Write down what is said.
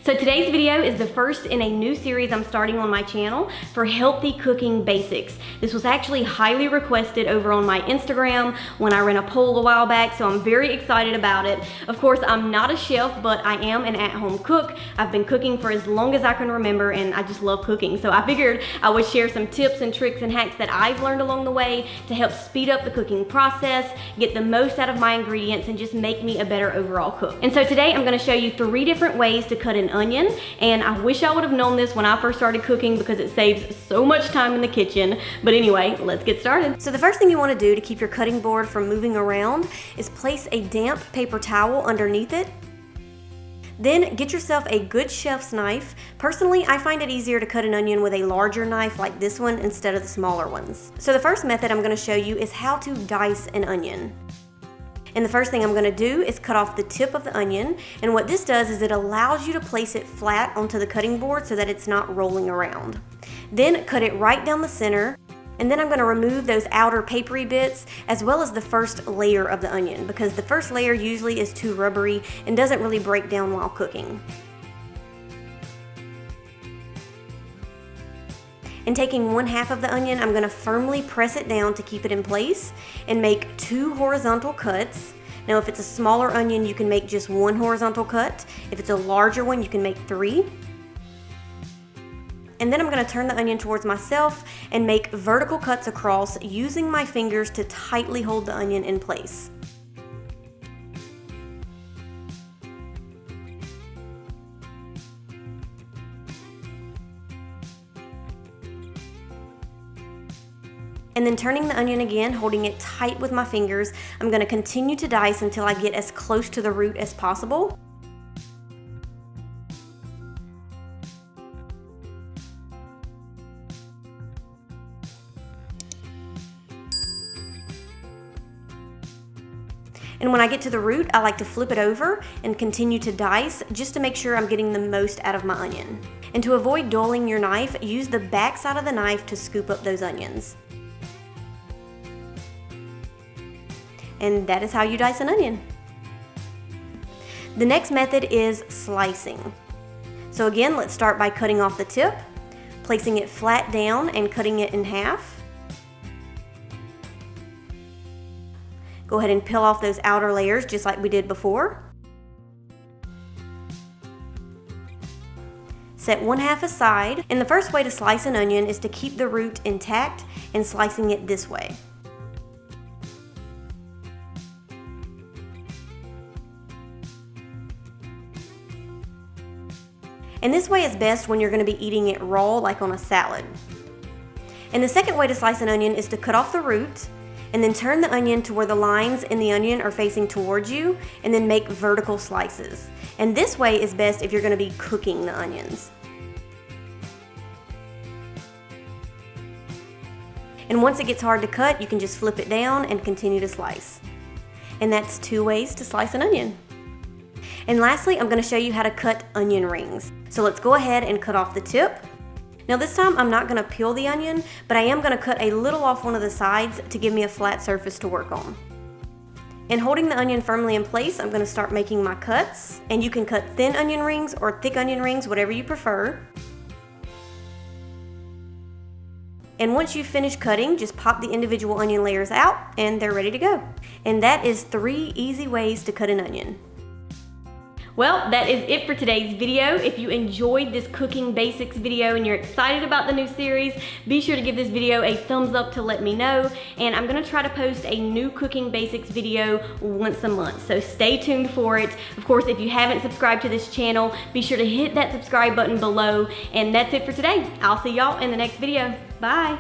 So today's video is the first in a new series I'm starting on my channel for healthy cooking basics. This was actually highly requested over on my Instagram when I ran a poll a while back, so I'm very excited about it. Of course, I'm not a chef, but I am an at-home cook. I've been cooking for as long as I can remember, and I just love cooking. So I figured I would share some tips and tricks and hacks that I've learned along the way to help speed up the cooking process, get the most out of my ingredients, and just make me a better overall cook. And so today I'm gonna show you 3 different ways to cut an onion, and I wish I would have known this when I first started cooking because it saves so much time in the kitchen. But anyway, let's get started. So the first thing you want to do to keep your cutting board from moving around is place a damp paper towel underneath it. Then get yourself a good chef's knife. Personally, I find it easier to cut an onion with a larger knife like this one instead of the smaller ones. So the first method I'm going to show you is how to dice an onion. And the first thing I'm going to do is cut off the tip of the onion, and what this does is it allows you to place it flat onto the cutting board so that it's not rolling around. Then cut it right down the center, and then I'm going to remove those outer papery bits as well as the first layer of the onion, because the first layer usually is too rubbery and doesn't really break down while cooking. And taking 1/2 of the onion, I'm going to firmly press it down to keep it in place and make 2 horizontal cuts. Now if it's a smaller onion, you can make just 1 horizontal cut. If it's a larger one, you can make 3. And then I'm going to turn the onion towards myself and make vertical cuts across using my fingers to tightly hold the onion in place. And then turning the onion again, holding it tight with my fingers, I'm going to continue to dice until I get as close to the root as possible. And when I get to the root, I like to flip it over and continue to dice just to make sure I'm getting the most out of my onion. And to avoid dulling your knife, use the back side of the knife to scoop up those onions. And that is how you dice an onion. The next method is slicing. So again, let's start by cutting off the tip, placing it flat down and cutting it in half. Go ahead and peel off those outer layers just like we did before. Set 1/2 aside, and the first way to slice an onion is to keep the root intact and slicing it this way. And this way is best when you're going to be eating it raw, like on a salad. And the second way to slice an onion is to cut off the root and then turn the onion to where the lines in the onion are facing towards you, and then make vertical slices. And this way is best if you're going to be cooking the onions. And once it gets hard to cut, you can just flip it down and continue to slice. And that's 2 ways to slice an onion. And lastly, I'm going to show you how to cut onion rings. So let's go ahead and cut off the tip. Now this time I'm not going to peel the onion, but I am going to cut a little off one of the sides to give me a flat surface to work on. And holding the onion firmly in place, I'm going to start making my cuts. And you can cut thin onion rings or thick onion rings, whatever you prefer. And once you finish cutting, just pop the individual onion layers out and they're ready to go. And that is 3 easy ways to cut an onion. Well, that is it for today's video. If you enjoyed this cooking basics video and you're excited about the new series, be sure to give this video a thumbs up to let me know. And I'm gonna try to post a new cooking basics video once a month, so stay tuned for it. Of course, if you haven't subscribed to this channel, be sure to hit that subscribe button below. And that's it for today. I'll see y'all in the next video. Bye.